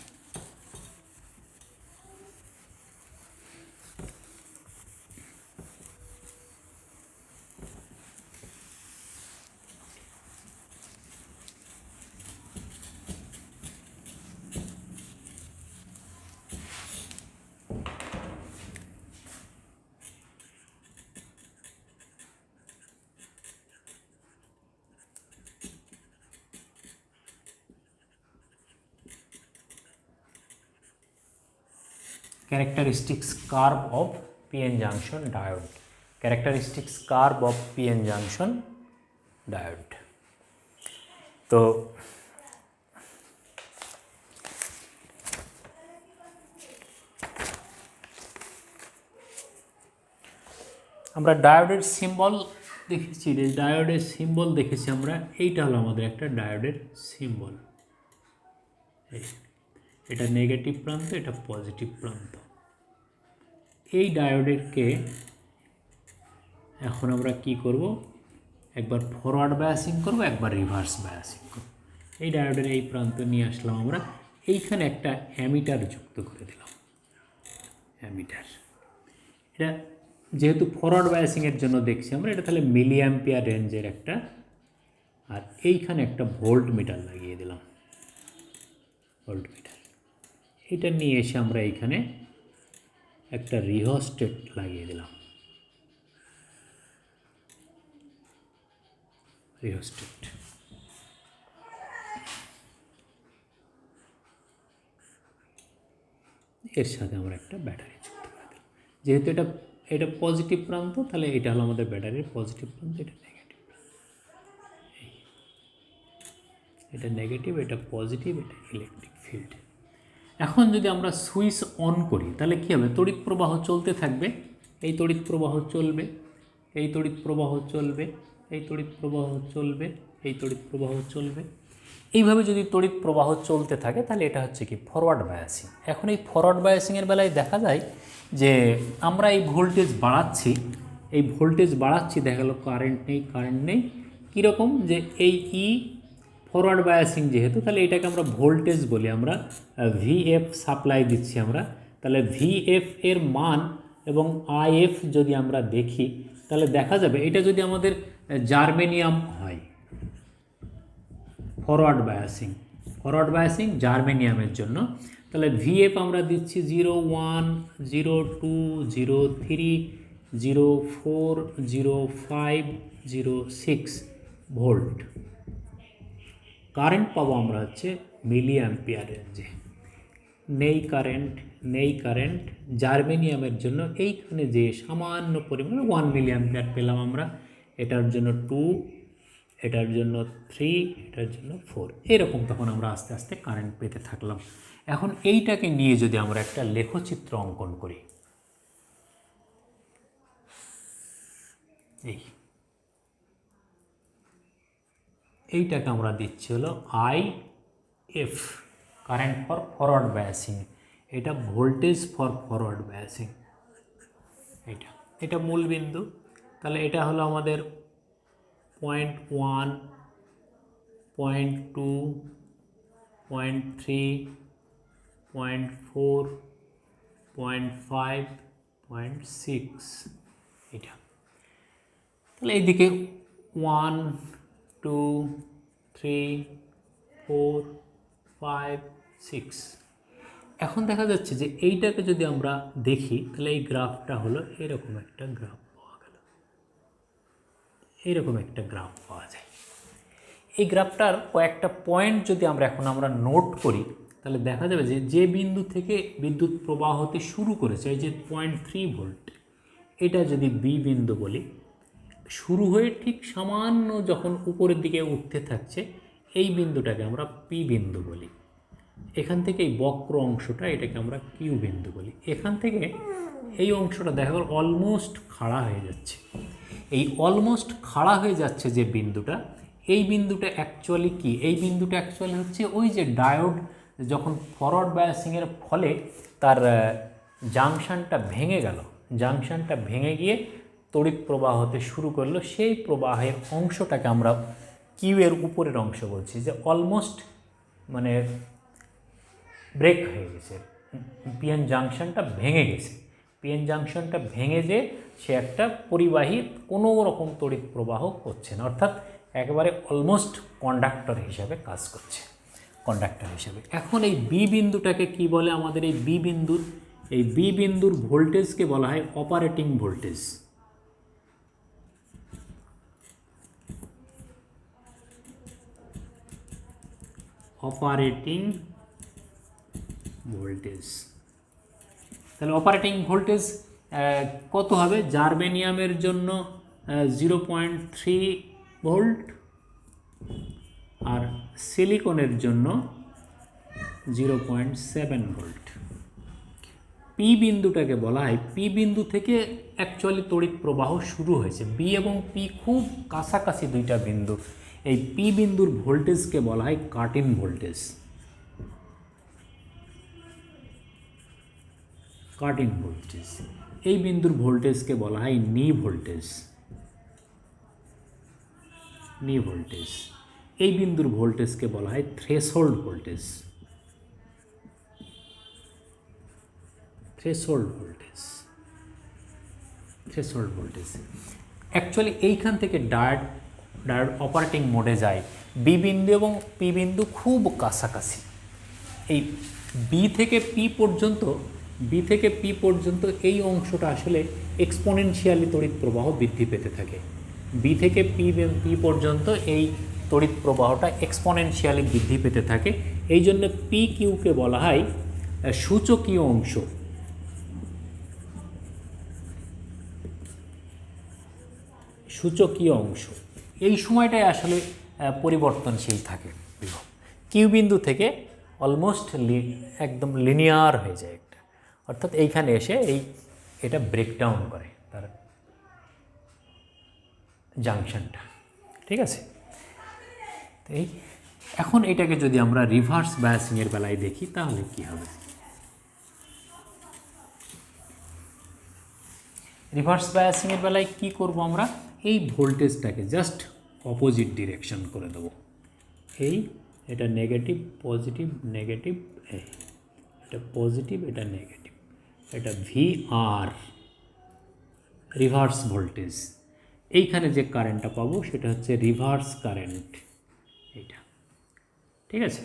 Characteristics curve of PN junction diode. Characteristics curve of PN junction diode. তো আমরা ডায়োডের সিম্বল দেখেছি যে ডায়োডের সিম্বল দেখেছি আমরা, এইটা হলো আমাদের একটা ডায়োডের সিম্বল। এটা নেগেটিভ প্রান্ত, এটা পজিটিভ প্রান্ত। এই ডায়োডেরকে এখন আমরা কি করব, একবার ফরওয়ার্ড বায়াসিং করব, একবার রিভার্স বায়াসিং করব। এই ডায়োডের এই প্রান্ত নিয়ে আসলাম আমরা, এইখানে একটা অ্যামিটার যুক্ত করে দিলাম। অ্যামিটার এটা যেহেতু ফরওয়ার্ড বায়াসিংয়ের জন্য দেখছি আমরা, এটা তাহলে মিলি অ্যাম্পিয়ার রেঞ্জের একটা, আর এইখানে একটা ভোল্ট মিটার লাগিয়ে দিলাম, ভোল্ট মিটার। এটা নিয়ে এসে আমরা এইখানে একটা রিহোস্টেট লাগিয়ে দিলাম, রিহোস্টেট। এর সাথে আমরা একটা ব্যাটারি যুক্ত করে দিলাম। যেহেতু এটা পজিটিভ প্রান্ত, তাহলে এটা হলো আমাদের ব্যাটারির পজিটিভ প্রান্ত, এটা নেগেটিভ প্রান্ত। এটা নেগেটিভ, এটা পজিটিভ, এটা ইলেকট্রিক ফিল্ড। এখন যদি আমরা সুইচ অন করি তাহলে কী হবে, তড়িৎ প্রবাহ চলতে থাকবে, এই তড়িৎ প্রবাহ চলবে, এই তড়িৎ প্রবাহ চলবে, এই তড়িৎ প্রবাহ চলবে, এই তড়িৎ প্রবাহ চলবে। এইভাবে যদি তড়িৎ প্রবাহ চলতে থাকে তাহলে এটা হচ্ছে কি ফরওয়ার্ড বায়াসিং। এখন এই ফরওয়ার্ড বায়াসিংয়ের বেলায় দেখা যায় যে আমরা এই ভোল্টেজ বাড়াচ্ছি, এই ভোল্টেজ বাড়াচ্ছি, দেখা গেলো কারেন্ট নেই, কারেন্ট নেই। কীরকম যে এই ফরওয়ার্ড বায়াসিং যেহেতু, তাহলে এটাকে আমরা ভোল্টেজ বলি, আমরা ভিএফ সাপ্লাই দিচ্ছি আমরা। তাহলে ভিএফ এর মান এবং আইএফ যদি আমরা দেখি তাহলে দেখা যাবে এটা যদি আমাদের জার্মেনিয়াম হয়, ফরওয়ার্ড বায়াসিং জার্মেনিয়ামের জন্য, তাহলে ভিএফ আমরা দিচ্ছি 0.1, 0.2, 0.3, 0.4, 0.5, 0.6 ভোল্ট। কারেন্ট পাবো আমরা হচ্ছে মিলি অ্যাম্পিয়ার রেঞ্জে। নেই কারেন্ট জার্মেনিয়ামের জন্য এইখানে যে সামান্য পরিমাণে 1 মিলি অ্যাম্পিয়ার পেলাম আমরা, এটার জন্য 2, এটার জন্য 3, এটার জন্য 4, এরকম তখন আমরা আস্তে আস্তে কারেন্ট পেতে থাকলাম। এখন এইটাকে নিয়ে যদি আমরা একটা লেখচিত্র অঙ্কন করি, এইটাকে আমরা দিচ্ছি হলো if, current for forward biasing, এটা ভোল্টেজ ফর ফরওয়ার্ড বায়াসিং, এটা মূল বিন্দু। তাহলে এটা হলো আমাদের 0.1, 0.2, 0.3, 0.4, 0.5, 0.6 এটা। তাহলে এইদিকে 1, 2, 3, 4, 5, 6। এখন দেখা যাচ্ছে যে এইটাকে যদি আমরা দেখি তাহলে এই গ্রাফটা হলো এরকম একটা গ্রাফ পাওয়া গেল, এরকম একটা গ্রাফ পাওয়া যায়। এই গ্রাফটার কয়েকটা পয়েন্ট যদি আমরা নোট করি তাহলে দেখা যাবে যে বিন্দু থেকে বিদ্যুৎ প্রবাহ হতে শুরু করেছে, এই যে 0.3 ভোল্ট, এটা যদি বি বিন্দু বলি, শুরু হয়ে ঠিক সামান্য যখন উপরের দিকে উঠতে থাকছে এই বিন্দুটাকে আমরা পি বিন্দু বলি। এখান থেকে এই বক্র অংশটা, এটাকে আমরা কিউ বিন্দু বলি। এখান থেকে এই অংশটা দেখা গেল অলমোস্ট খাড়া হয়ে যাচ্ছে। এই অলমোস্ট খাড়া হয়ে যাচ্ছে যে বিন্দুটা, এই বিন্দুটা অ্যাকচুয়ালি কি, এই বিন্দুটা অ্যাকচুয়ালি হচ্ছে ওই যে ডায়োড যখন ফরওয়ার্ড বায়াসিংয়ের ফলে তার জাংশনটা ভেঙে গেল, জাংশনটা ভেঙে গিয়ে তড়িৎ প্রবাহ হতে শুরু করলো, সেই প্রবাহের অংশটাকে আমরা কিউ এর উপরের অংশ বলছি, যে অলমোস্ট মানে ব্রেক হয়ে গেছে, পিএন জাংশনটা ভেঙে গেছে। পিএন জাংশনটা ভেঙে যে সে একটা পরিবাহী কোনো রকম তড়িৎ প্রবাহ করছে না, অর্থাৎ একেবারে অলমোস্ট কন্ডাক্টর হিসাবে কাজ করছে, কন্ডাক্টর হিসাবে। এখন এই বি বিন্দুটাকে কি বলে, আমাদের এই বি বিন্দুর ভোল্টেজকে বলা হয় অপারেটিং ভোল্টেজ। অপারেটিং ভোল্টেজ, তাহলে অপারেটিং ভোল্টেজ কত হবে, জার্মেনিয়ামের জন্য 0.3 ভোল্ট আর সিলিকনের জন্য 0.7 ভোল্ট। পি বিন্দুটাকে বলা হয়, পি বিন্দু থেকে অ্যাকচুয়ালি তড়িৎ প্রবাহ শুরু হয়েছে। বি এবং পি খুব কাছাকাছি দুইটা বিন্দু। এই পি বিন্দুর ভোল্টেজকে বলা হয় কাট in voltage. Cut in voltage. এই বিন্দুর ভোল্টেজকে বলা হয় নি ভোল্টেজ। নি ভোল্টেজ। এই বিন্দুর ভোল্টেজকে বলা হয় threshold voltage. Threshold voltage. Threshold voltage. Actually এইখান থেকে ডায়োড অপারেটিং মোডে যায়। বি বিন্দু এবং পি বিন্দু খুব কাছাকাছি। এই বি থেকে পি পর্যন্ত এই অংশটা আসলে এক্সপোনেনশিয়ালি তড়িৎ প্রবাহ বৃদ্ধি পেতে থাকে। বি থেকে পি পর্যন্ত এই তড়িৎ প্রবাহটা এক্সপোনেনশিয়ালি বৃদ্ধি পেতে থাকে। এই জন্য পি কিউকে বলা হয় সূচকীয় অংশ। সূচকীয় অংশ এই সময়টায় আসলে পরিবর্তনশীল থাকে বিভব। কিউ বিন্দু থেকে অলমোস্ট একদম লিনিয়ার হয়ে যায় একটা, অর্থাৎ এইখানে এসে এটা ব্রেকডাউন করে তার জাংশনটা। ঠিক আছে, তো এখন এটাকে যদি আমরা রিভার্স বায়াসিংয়ের বেলায় দেখি তাহলে কি হবে। রিভার্স বায়াসিংয়ের বেলায় কি করব আমরা, এই ভোল্টেজটাকে জাস্ট অপোজিট ডিরেকশন করে দেবো। এটা নেগেটিভ পজিটিভ নেগেটিভ, এটা পজিটিভ এটা নেগেটিভ, এটা VR রিভার্স ভোল্টেজ। এইখানে যে কারেন্টটা পাবো সেটা হচ্ছে রিভার্স কারেন্ট, এইটা। ঠিক আছে,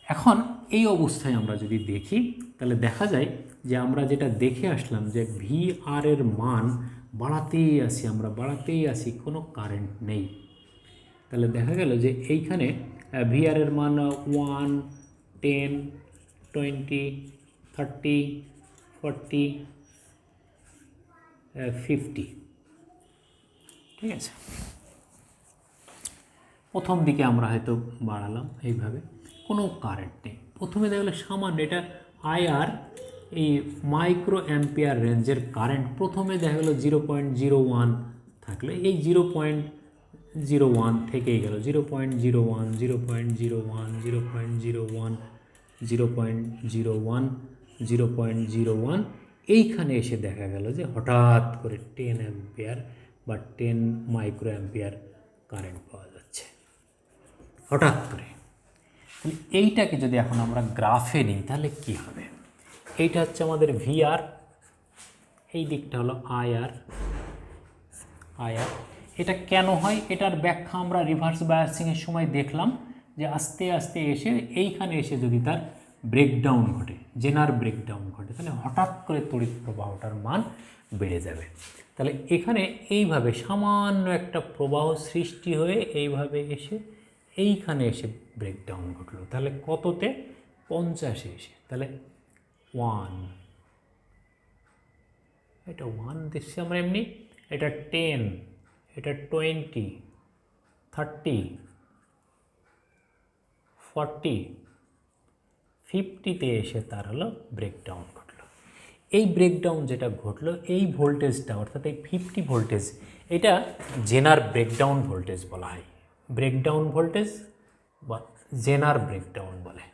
এখন এই অবস্থায় আমরা যদি দেখি তাহলে দেখা যায় যে আমরা যেটা দেখে আসলাম যে VR এর মান বাড়াতেই আসি, কোনো কারেন্ট নেই। তাহলে দেখা গেল যে এইখানে VR এর মান 1, 10, 20, 30, 40, 50। ঠিক আছে, প্রথম দিকে আমরা হয়তো বাড়ালাম এইভাবে, কোনো কারেন্ট নেই। প্রথমে দেখা গেলো সামান্য, এটা IR এই মাইক্রো অ্যাম্পিয়ার রেঞ্জের কারেন্ট। প্রথমে দেখা গেলো 0.01 থাকলে এই 0.01 থেকেই গেল 0.01, 0.01, 0.01, 0.01, 0.01। এইখানে এসে দেখা গেল যে হঠাৎ করে 10 অ্যাম্পিয়ার বা 10 মাইক্রো অ্যাম্পিয়ার কারেন্ট পাওয়া যাচ্ছে হঠাৎ করে। এইটাকে যদি এখন আমরা গ্রাফে নিই তাহলে কি হবে, এইটা হচ্ছে আমাদের VR, এই দিকটা হলো IR। এটা কেন হয় এটার ব্যাখ্যা আমরা রিভার্স বায়াসিংয়ের সময় দেখলাম যে আস্তে আস্তে এসে এইখানে এসে যদি তার ব্রেকডাউন ঘটে, জেনার ব্রেকডাউন ঘটে, তাহলে হঠাৎ করে তড়িৎ প্রবাহটার মান বেড়ে যাবে। তাহলে এখানে এইভাবে সামান্য একটা প্রবাহ সৃষ্টি হয়ে এইভাবে এসে এইখানে এসে ব্রেকডাউন ঘটলো। তাহলে কততে, 50-এ এসে, তাহলে 1, এটা 1 দিচ্ছি আমরা এমনি, এটা 10, এটা 20, 30, 40, 50-তে এসে তার হলো ব্রেকডাউন ঘটলো। এই ব্রেকডাউন যেটা ঘটলো, এই ভোল্টেজটা অর্থাৎ এই 50 ভোল্টেজ, এটা জেনার ব্রেকডাউন ভোল্টেজ বলা হয়। ব্রেকডাউন ভোল্টেজ বা জেনার ব্রেকডাউন বলে।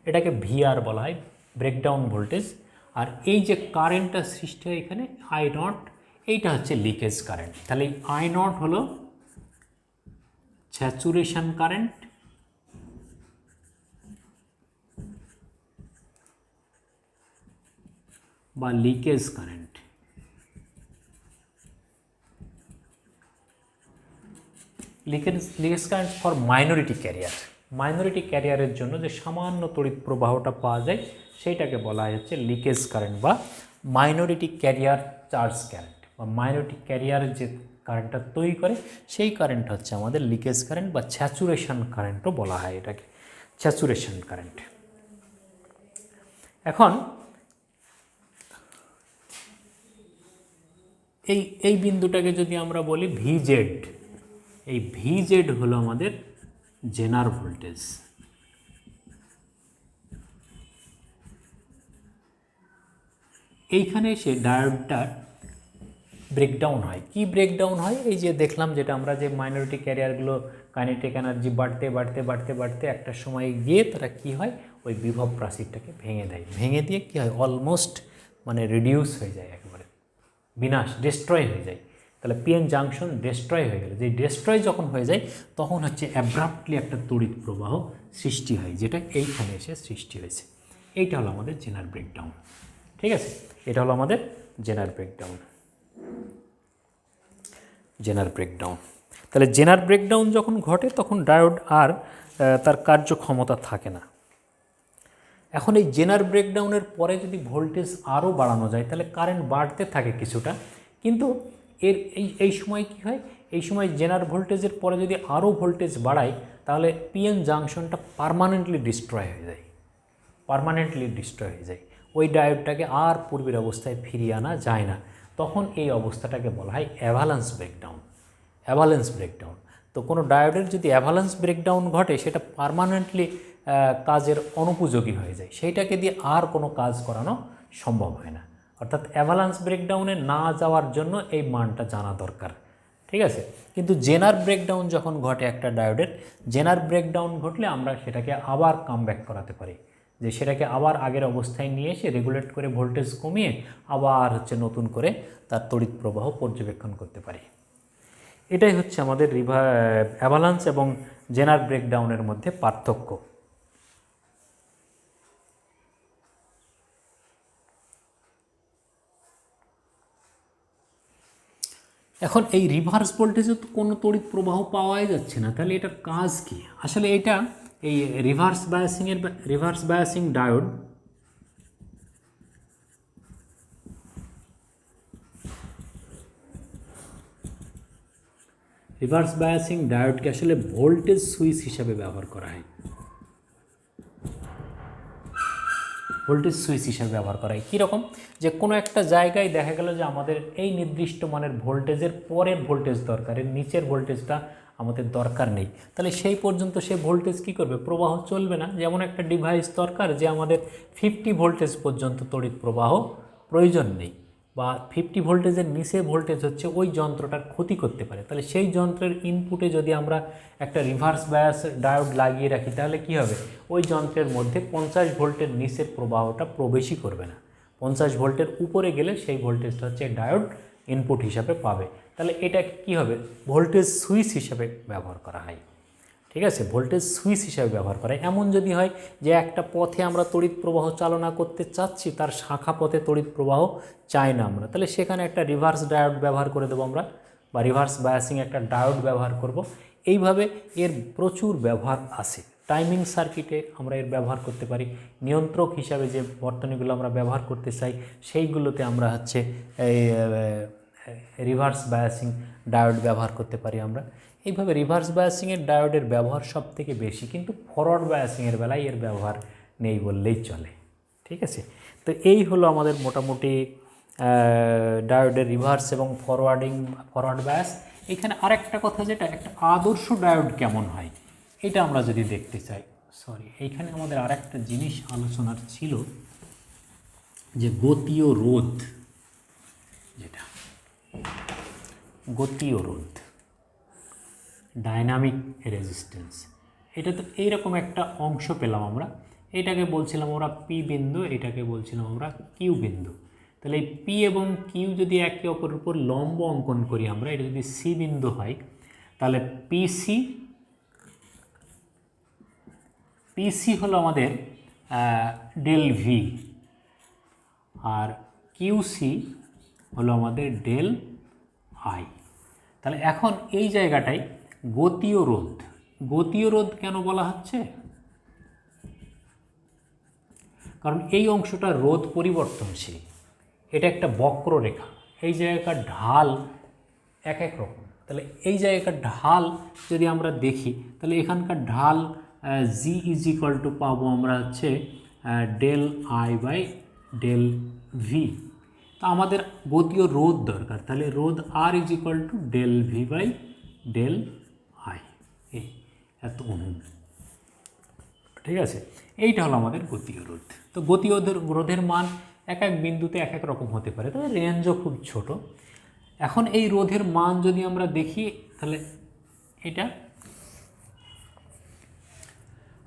এটাকে VR বলা হয়, ব্রেকডাউন ভোল্টেজ। আর এই যে কারেন্টটা সৃষ্টি হয় এখানে I0, এইটা হচ্ছে লিকেজ কারেন্ট। তাহলে এই I0 হলো স্যাচুরেশন কারেন্ট বা leakage current. Leakage current for minority career. Minority ক্যারিয়ারের জন্য যে সামান্য তড়িৎ প্রবাহটা পাওয়া যায় সেইটাকে বলা হচ্ছে লিকেজ কারেন্ট বা মাইনরিটি ক্যারিয়ার চার্জ কারেন্ট, বা মাইনরিটি ক্যারিয়ারের যে কারেন্টটা তৈরি করে সেই কারেন্ট হচ্ছে আমাদের লিকেজ কারেন্ট বা স্যাচুরেশন কারেন্টও বলা হয় এটাকে, স্যাচুরেশন কারেন্ট। এখন এই বিন্দুটাকে যদি আমরা বলি VZ, এই ভিজেড হলো আমাদের জেনার ভোল্টেজ। এইখানে এসে ডায়োডটার ব্রেকডাউন হয়। কি ব্রেকডাউন হয়? এই যে দেখলাম যেটা আমরা যে মাইনরিটি ক্যারিয়ারগুলো কাইনেটিক এনার্জি বাড়তে বাড়তে বাড়তে বাড়তে একটা সময় গিয়ে তারা কি হয়, ওই বিভব প্রাচীরটাকে ভেঙে দেয়। ভেঙে দিয়ে কি হয়, অলমোস্ট মানে রিডিউস হয়ে যায়, একেবারে বিনাশ, ডেস্ট্রয় হয়ে যায়। তাহলে পিএন জাংশন ডেস্ট্রয় হয়ে গেলে, যে ডেস্ট্রয় যখন হয়ে যায় তখন হচ্ছে অ্যাব্রাপ্টলি একটা তড়িৎ প্রবাহ সৃষ্টি হয়, যেটা এইখানে এসে সৃষ্টি হয়েছে। এইটা হলো আমাদের জেনার ব্রেকডাউন। ঠিক আছে, এটা হলো আমাদের জেনার ব্রেকডাউন। জেনার ব্রেকডাউন, তাহলে জেনার ব্রেকডাউন যখন ঘটে তখন ডায়োড আর তার কার্যক্ষমতা থাকে না। এখন এই জেনার ব্রেকডাউনের পরে যদি ভোল্টেজ আরও বাড়ানো যায় তাহলে কারেন্ট বাড়তে থাকে কিছুটা, কিন্তু এই সময় কি হয়, এই সময় জেনার ভোল্টেজের পরে যদি আরও ভোল্টেজ বাড়ায় তাহলে পিএন জাংশনটা পার্মানেন্টলি ডিস্ট্রয় হয়ে যায়, পার্মানেন্টলি ডিস্ট্রয় হয়ে যায়। ওই ডায়োডটাকে আর পূর্বের অবস্থায় ফিরিয়ে আনা যায় না। তখন এই অবস্থাটাকে বলা হয় অ্যাভালান্স ব্রেকডাউন। অ্যাভালান্স ব্রেকডাউন, তো কোনো ডায়োডের যদি অ্যাভালান্স ব্রেকডাউন ঘটে সেটা পার্মানেন্টলি কাজের অনুপযোগী হয়ে যায়, সেইটাকে দিয়ে আর কোনো কাজ করানো সম্ভব হয় না। অর্থাৎ অ্যাভালান্স ব্রেকডাউনে না যাওয়ার জন্য এই মানটা জানা দরকার। ঠিক আছে, কিন্তু জেনার ব্রেকডাউন যখন ঘটে একটা ডায়োডের, জেনার ব্রেকডাউন ঘটলে আমরা সেটাকে আবার কামব্যাক করাতে পারি, যে সেটাকে আবার আগের অবস্থায় নিয়ে এসে রেগুলেট করে ভোল্টেজ কমিয়ে আবার হচ্ছে নতুন করে তার তড়িৎ প্রবাহ পর্যবেক্ষণ করতে পারি। এটাই হচ্ছে আমাদের অ্যাভালান্স এবং জেনার ব্রেকডাউনের মধ্যে পার্থক্য। এখন এই রিভার্স ভোল্টেজে তো কোনো তড়িৎ প্রবাহ পাওয়াই যাচ্ছে না, তাহলে এটার কাজ কি? আসলে এটা এই reverse biasing diode reverse biasing ডায়োডকে আসলে ভোল্টেজ সুইচ হিসাবে ব্যবহার করা হয়। ভোল্টেজ সুইচ হিসাবে ব্যবহার করা হয় কীরকম, যে কোনো একটা জায়গায় দেখা গেল যে আমাদের এই নির্দিষ্ট মানের ভোল্টেজের পরের ভোল্টেজ দরকার, এর নিচের ভোল্টেজটা আমাদের দরকার নেই, তাহলে সেই পর্যন্ত সে ভোল্টেজ কী করবে, প্রবাহ চলবে না। যেমন একটা ডিভাইস দরকার যে আমাদের 50 ভোল্টেজ পর্যন্ত তড়িৎ প্রবাহ প্রয়োজন নেই, বা 50 ভোল্টেজের নিচে ভোল্টেজ হচ্ছে ওই যন্ত্রটার ক্ষতি করতে পারে, তাহলে সেই যন্ত্রের ইনপুটে যদি আমরা একটা রিভার্স বায়াস ডায়োড লাগিয়ে রাখি তাহলে কি হবে, ওই যন্ত্রের মধ্যে 50 ভোল্টের নিচের প্রবাহটা প্রবেশই করবে না। 50 ভোল্টের উপরে গেলে সেই ভোল্টেজটা হচ্ছে ডায়োড ইনপুট হিসাবে পাবে। তাহলে এটা কি হবে, ভোল্টেজ সুইচ হিসাবে ব্যবহার করা হয়। ঠিক আছে, ভোল্টেজ সুইচ হিসাবে ব্যবহার করা হয়। এমন যদি হয় যে একটা পথে আমরা তড়িৎ প্রবাহ চালনা করতে চাচ্ছি, তার শাখা পথে তড়িৎ প্রবাহ চাই না আমরা, তাহলে সেখানে একটা রিভার্স ডায়োড ব্যবহার করে দেবো আমরা, বা রিভার্স বায়াসিং একটা ডায়োড ব্যবহার করব। এইভাবে এর প্রচুর ব্যবহার আছে। টাইমিং সার্কিটে আমরা এর ব্যবহার করতে পারি, নিয়ন্ত্রক হিসাবে যে বর্তনীগুলো আমরা ব্যবহার করতে চাই সেইগুলোতে আমরা হচ্ছে এই রিভার্স বায়াসিং ডায়োড ব্যবহার করতে পারি আমরা। এইভাবে রিভার্স বায়াসিংয়ের ডায়োডের ব্যবহার সব থেকে বেশি, কিন্তু ফরওয়ার্ড বায়াসিংয়ের বেলায় এর ব্যবহার নেই বললেই চলে। ঠিক আছে, তো এই হলো আমাদের মোটামুটি ডায়োডের রিভার্স এবং ফরওয়ার্ড বায়াস। এখানে আরেকটা কথা, যেটা একটা আদর্শ ডায়োড কেমন হয় এটা আমরা যদি দেখতে চাই, এইখানে আমাদের আরেকটা জিনিস আলোচনার ছিল, যে গতীয় রোধ, যেটা গতীয় রোধ, ডাইনামিক রেজিস্ট্যান্স, এটা তো এইরকম একটা অংশ পেলাম আমরা, এটাকে বলছিলাম আমরা পি বিন্দু, এটাকে বলছিলাম আমরা কিউ বিন্দু। তাহলে এই পি এবং কিউ যদি একে অপরের উপর লম্ব অঙ্কন করি আমরা, এটা যদি সি বিন্দু হয় তাহলে পিসি হলো আমাদের ডেল ভি, আর কিউসি হলো আমাদের ডেল আই। তাহলে এখন এই জায়গাটায় গতীয় রোধ কেন বলা হচ্ছে, কারণ এই অংশটা রোধ পরিবর্তনশীল, এটা একটা বক্ররেখা, এই জায়গাকার ঢাল এক এক রকম। তাহলে এই জায়গাকার ঢাল যদি আমরা দেখি তাহলে এখানকার ঢাল জি ইজ ইকুয়াল টু পাবো আমরা হচ্ছে del I by del V. তো আমাদের গতীয় রোধ দরকার, তাহলে রোধ আর is equal to del V by del এই এত ওহম, ঠিক আছে। এইটা হলো আমাদের গতীয় রোধ। তো গতীয় রোধের মান এক এক বিন্দুতে এক এক রকম হতে পারে, তবে রেঞ্জও খুব ছোট। এখন এই রোধের মান যদি আমরা দেখি তাহলে এটা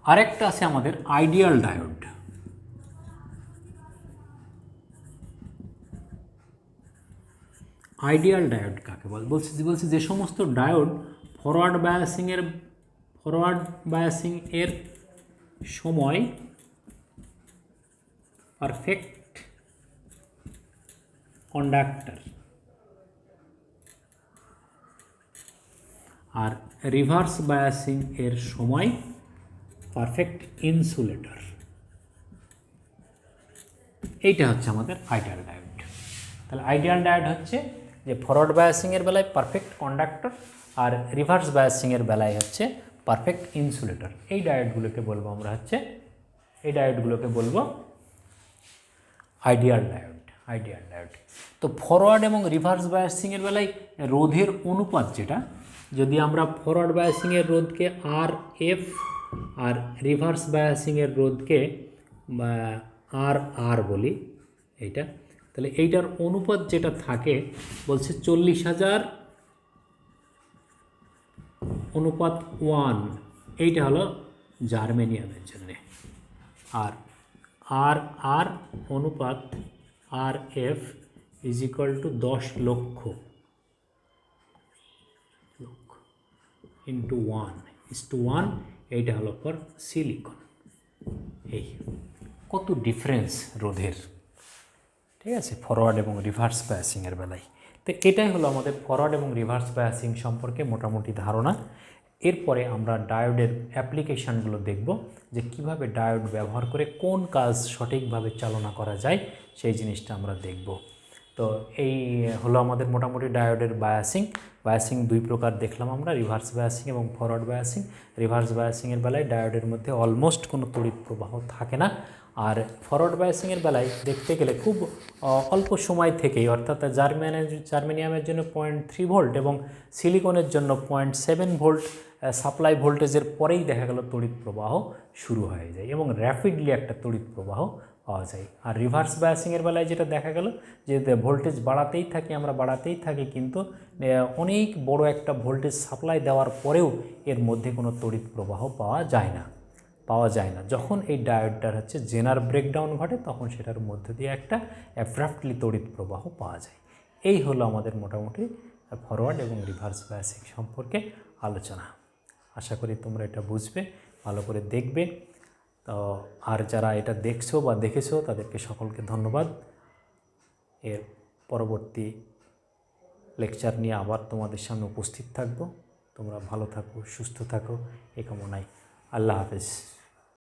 আরেকটা আছে আমাদের আইডিয়াল ডায়োড। আইডিয়াল ডায়োড কাকে বলছি যে সমস্ত ডায়োড ফরওয়ার্ড বায়াসিং এর সময় পারফেক্ট কন্ডাক্টর আর রিভার্স বায়াসিং এর সময় পারফেক্ট ইনসুলেটর। এইটা হচ্ছে আমাদের আইডিয়াল ডায়োড। তাহলে আইডিয়াল ডায়োড হচ্ছে যে ফরওয়ার্ড বায়াসিংয়ের বেলায় পারফেক্ট কন্ডাক্টর আর রিভার্স বায়াসিংয়ের বেলায় হচ্ছে পারফেক্ট ইনসুলেটর। এই ডায়োডগুলোকে বলবো আমরা হচ্ছে আইডিয়াল ডায়োড। তো ফরওয়ার্ড এবং রিভার্স বায়াসিংয়ের বেলায় রোধের অনুপাত যেটা, যদি আমরা ফরওয়ার্ড বায়াসিংয়ের রোধকে আর এফ আর রিভার্স বায়াসিংয়ের রোধকে আর বলি এইটা, তাহলে এইটার অনুপাত যেটা থাকে বলছে 40,000 অনুপাত 1, এইটা হলো জার্মেনিয়ামের জন্যে। আর অনুপাত আর এফ ইজ ইকুয়াল টু 10 লক্ষ ইন্টু 1:1, এইটা হলো ফর সিলিকন। এই কত ডিফারেন্স রোধের, ঠিক আছে, ফরওয়ার্ড এবং রিভার্স বায়াসিংয়ের বেলায়। তো এটাই হলো আমাদের ফরওয়ার্ড এবং রিভার্স বায়াসিং সম্পর্কে মোটামুটি ধারণা। এরপরে আমরা ডায়োডের অ্যাপ্লিকেশানগুলো দেখব, যে কিভাবে ডায়োড ব্যবহার করে কোন কাজ সঠিকভাবে চালনা করা যায় সেই জিনিসটা আমরা দেখব। তো এই হলো আমাদের মোটামুটি ডায়োডের বায়াসিং দুই প্রকার দেখলাম আমরা, রিভার্স বায়াসিং এবং ফরওয়ার্ড বায়াসিং। রিভার্স বায়াসিংয়ের বেলায় ডায়োডের মধ্যে অলমোস্ট কোনো তড়িৎ প্রবাহ থাকে না, আর ফরওয়ার্ড বায়াসিংয়ের বেলায় দেখতে গেলে খুব অল্প সময় থেকেই, অর্থাৎ জার্মেনিয়ামের জন্য 0.3 ভোল্ট এবং সিলিকনের জন্য 0.7 ভোল্ট সাপ্লাই ভোল্টেজের পরেই দেখা গেল তড়িৎ প্রবাহ শুরু হয়ে যায় এবং র্যাপিডলি একটা তড়িৎ প্রবাহ পাওয়া যায়। আর রিভার্স বায়াসিংয়ের বেলায় যেটা দেখা গেল যে ভোল্টেজ বাড়াতেই থাকি কিন্তু অনেক বড় একটা ভোল্টেজ সাপ্লাই দেওয়ার পরেও এর মধ্যে কোনো তড়িৎ প্রবাহ পাওয়া যায় না। যখন এই ডায়োডটার হচ্ছে জেনার ব্রেকডাউন ঘটে তখন সেটার মধ্যে দিয়ে একটা অ্যাব্রাপ্টলি তড়িৎ প্রবাহ পাওয়া যায়। এই হলো আমাদের মোটামুটি ফরওয়ার্ড এবং রিভার্স বায়াসিং সম্পর্কে আলোচনা। আশা করি তোমরা এটা বুঝবে, ভালো করে দেখবে। তো আর যারা এটা দেখছো বা দেখেছো তাদেরকে সকলকে ধন্যবাদ। এর পরবর্তী লেকচার নিয়ে আবার তোমাদের সামনে উপস্থিত থাকবো। তোমরা ভালো থাকো, সুস্থ থাকো, এই কামনায়। আল্লাহ হাফেজ।